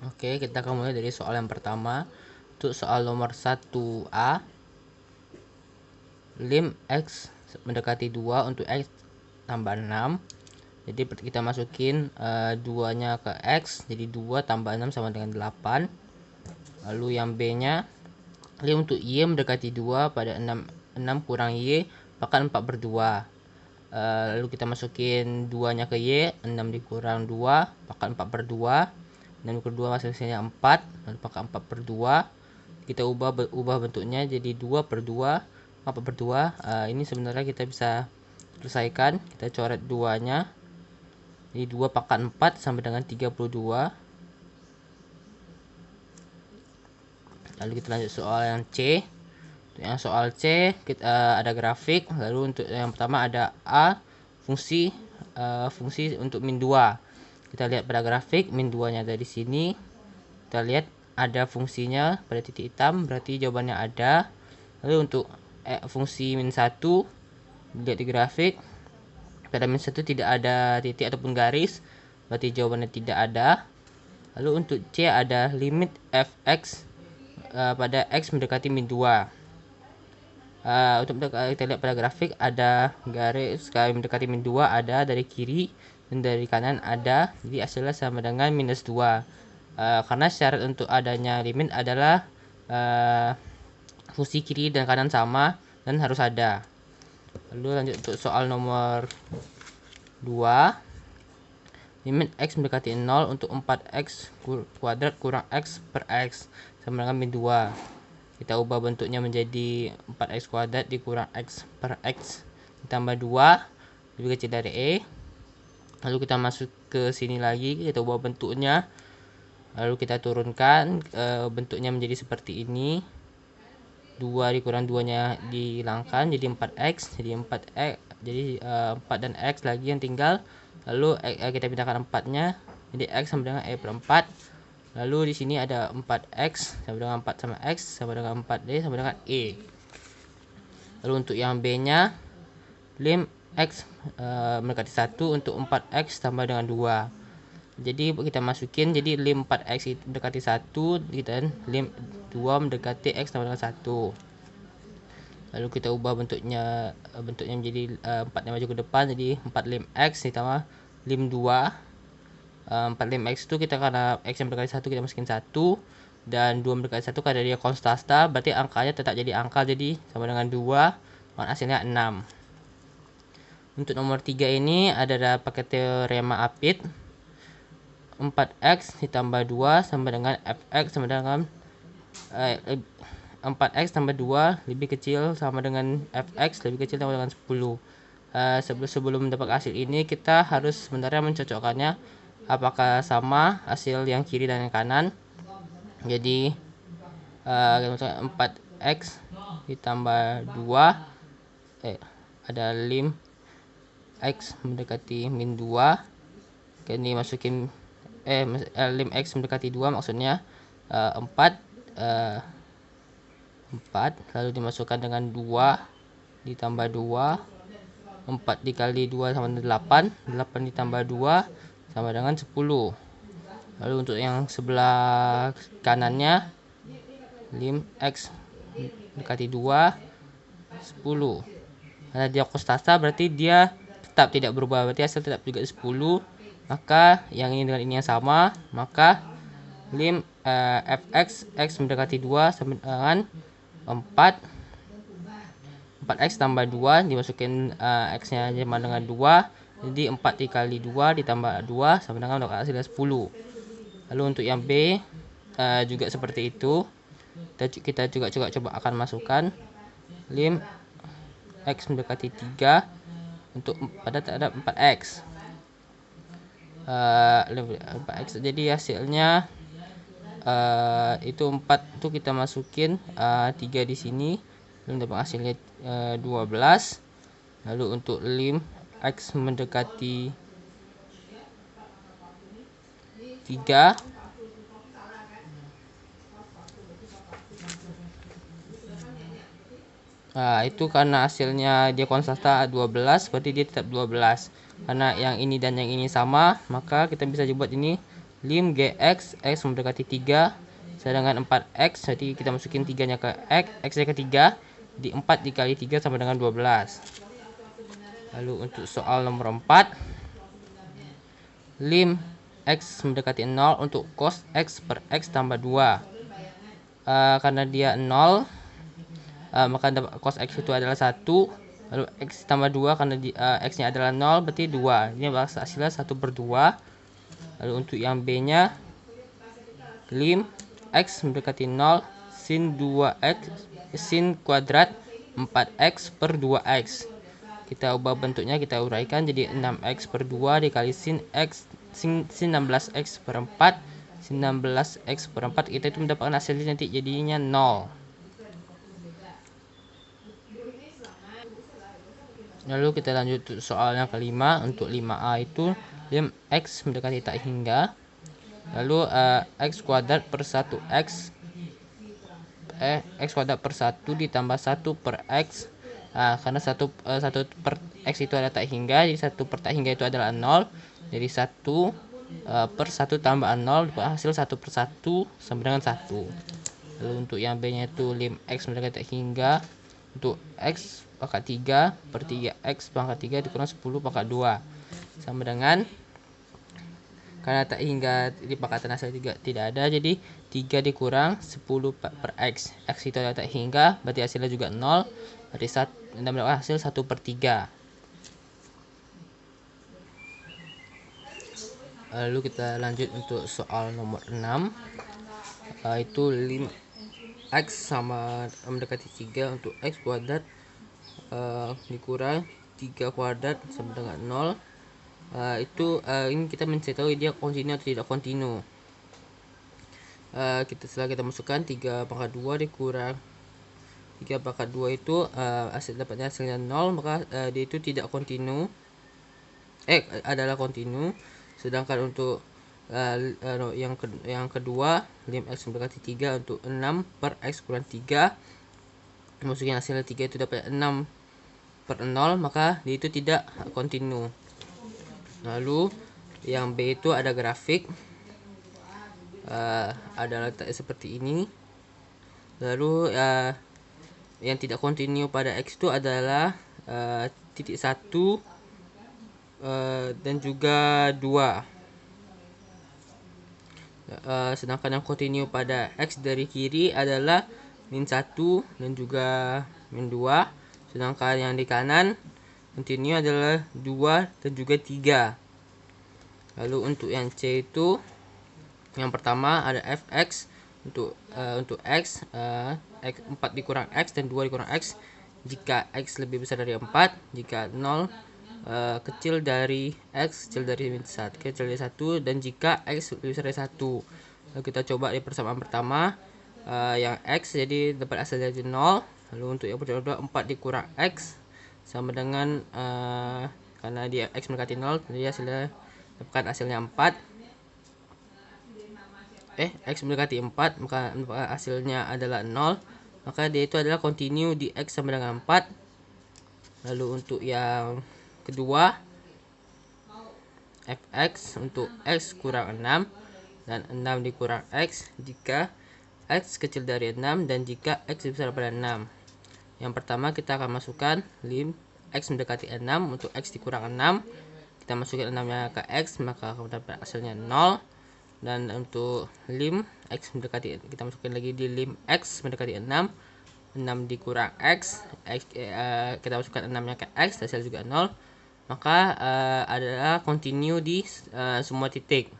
Oke, kita akan mulai dari soal yang pertama. Untuk soal nomor 1A, lim X mendekati 2 untuk X tambah 6. Jadi kita masukin 2-nya ke X, jadi 2 tambah 6 sama dengan 8. Lalu yang B-nya, lim untuk Y mendekati 2 pada 6 kurang Y, maka 4/2. Lalu kita masukin 2-nya ke Y, 6 dikurang 2, maka 4/2. 6 dikurang 2 hasilnya 4, lalu maka 4/2. Kita ubah bentuknya jadi 2/2, 4/2. Ini sebenarnya kita bisa selesaikan. Kita coret 2-nya. Jadi 2 pangkat 4 sama dengan 32. Lalu kita lanjut soal yang C. Untuk yang soal C kita ada grafik. Lalu untuk yang pertama ada A, fungsi untuk min 2. Kita lihat pada grafik, min 2-nya ada di sini. Kita lihat ada fungsinya pada titik hitam, berarti jawabannya ada. Lalu untuk fungsi min 1, lihat di grafik, pada min 1 tidak ada titik ataupun garis, berarti jawabannya tidak ada. Lalu untuk C ada limit fx pada x mendekati min 2. Untuk kita lihat pada grafik, ada garis mendekati min 2 ada dari kiri dan dari kanan ada, jadi hasilnya sama dengan minus 2. Karena syarat untuk adanya limit adalah fungsi kiri dan kanan sama dan harus ada. Lalu lanjut untuk soal nomor 2, limit x mendekati 0 untuk 4x kuadrat kurang x per x sama dengan min 2. Kita ubah bentuknya menjadi 4x kuadrat dikurang x per x ditambah 2 lebih kecil dari E. Lalu kita masuk ke sini lagi, kita ubah bentuknya. Lalu kita turunkan, bentuknya menjadi seperti ini. 2 dikurang 2-nya dihilangkan jadi 4x, jadi 4x, jadi 4 dan x lagi yang tinggal. Lalu kita pindahkan 4-nya jadi x sama dengan E per 4. Lalu di sini ada 4x sama dengan 4 sama x sama dengan 4D sama dengan E. Lalu untuk yang B-nya, lim x mendekati 1 untuk 4x tambah dengan 2. Jadi kita masukin, jadi lim 4x mendekati 1 dan lim 2 mendekati x sama dengan 1. Lalu kita ubah bentuknya menjadi 4-nya maju ke depan, jadi 4 lim x ditambah lim 2. 4 lim x itu kita karena x yang mendekati 1 kita masukin 1 dan 2 mendekati 1 karena dia konstanta, berarti angkanya tetap jadi angka, jadi sama dengan 2, dan hasilnya 6. Untuk nomor 3 ini ada pakai teorema Apit. 4x ditambah 2 sama dengan fx sama dengan 4x tambah 2 lebih kecil sama dengan fx lebih kecil sama dengan 10. Sebelum mendapat hasil ini kita harus sebenarnya mencocokkannya apakah sama hasil yang kiri dan yang kanan. Jadi 4x ditambah 2 ada lim x mendekati min 2. Ini masukin lim x mendekati 2 maksudnya 4 lalu dimasukkan dengan 2 ditambah 2, 4 dikali 2 sama dengan 8, 8 ditambah 2 sama dengan 10. Lalu untuk yang sebelah kanannya, lim x mendekati 2 10. Karena dia konstanta berarti dia tetap tidak berubah, berarti hasil tetap juga 10. Maka yang ini dengan ini yang sama, maka lim fx x mendekati 2 sama dengan 4. 4x tambah 2 dimasukin x-nya sama dengan 2. Jadi 4 dikali 2 ditambah 2 sama dengan hasilnya 10. Lalu untuk yang B juga seperti itu. Kita juga coba akan masukkan lim x mendekati 3 untuk pada terhadap 4x. 4x jadi hasilnya itu 4 itu kita masukin 3 di sini dan dapat hasilnya 12. Lalu untuk lim x mendekati 3 itu karena hasilnya dia konstanta 12, berarti dia tetap 12. Karena yang ini dan yang ini sama, maka kita bisa buat ini lim gx x mendekati 3 sedangkan 4x, jadi kita masukin 3 nya ke x nya ke 3, di 4 dikali 3 sama dengan 12. Lalu untuk soal nomor 4, lim x mendekati 0 untuk cos x per x tambah 2. Karena dia 0, maka cos x itu adalah 1, lalu x tambah 2 karena x nya adalah 0 berarti 2. Ini hasilnya 1/2. Lalu untuk yang b nya, lim x mendekati 0 sin 2x sin kuadrat 4x per 2x. Kita ubah bentuknya, kita uraikan jadi 6x per 2 dikali sin 16x per 4 sin 16x per 4. Kita itu mendapatkan hasilnya nanti jadinya 0. Lalu kita lanjut soal yang kelima. Untuk 5a itu lim x mendekati tak hingga, lalu x kuadrat per 1x x kuadrat per 1 ditambah 1 per x. Karena 1 per x itu ada tak hingga, jadi 1 per tak hingga itu adalah 0, jadi 1 per 1 tambah 0 hasil 1 per 1 sama dengan 1. Lalu untuk yang b nya itu lim x mendekati tak hingga untuk x pangkat 3 per 3x pangkat 3 dikurang 10 pangkat 2 sama dengan, karena tak hingga di pangkatan asal tidak ada, jadi 3 dikurang 10 per x. X itu adalah tak hingga, berarti hasilnya juga 0. Berarti hasil 1/3. Lalu kita lanjut untuk soal nomor 6. Itu lim x sama mendekati 3 untuk x kuadrat dikurang 3 kuadrat sama dengan 0. Ini kita mencari tahu dia kontinu atau tidak kontinu. Setelah kita masukkan 3 pangkat 2 dikurang 3 pangkat 2 itu dapatnya hasilnya 0, maka dia itu tidak kontinu, adalah kontinu. Sedangkan untuk yang kedua, lim x mendekati 3 untuk 6 per x kurang 3, masukin hasilnya 3 itu dapat 6 per 0, maka dia itu tidak kontinu. Lalu yang b itu ada grafik, ada letak seperti ini. Lalu yang tidak kontinu pada x itu adalah titik 1 dan juga 2. Sedangkan yang kontinu pada x dari kiri adalah min 1 dan juga min 2. Sedangkan yang di kanan kontinu adalah 2 dan juga 3. Lalu untuk yang c itu, yang pertama ada fx untuk x, 4 dikurang x dan 2 dikurang x jika x lebih besar dari 4, jika 0 kecil dari x, kecil dari 1, dan jika x lebih besar dari 1. Lalu kita coba di persamaan pertama, yang x jadi dapat hasilnya jadi 0. Lalu untuk yang kedua 4 dikurang x sama dengan karena dia x mendekati 0, jadi dapatkan hasilnya 4. X mendekati 4, maka hasilnya adalah 0, maka dia itu adalah kontinu di x sama dengan 4. Lalu untuk yang kedua, fx untuk x kurang 6 dan 6 dikurang x jika x kecil dari 6 dan jika x lebih besar daripada 6. Yang pertama kita akan masukkan lim x mendekati 6 untuk x dikurang 6. Kita masukkan 6 nya ke x, maka akan dapat hasilnya 0. Dan untuk lim x mendekati, kita masukkan lagi di lim x mendekati 6 dikurang x, kita masukkan 6 nya ke x, hasil juga 0. Maka adalah kontinu di semua titik.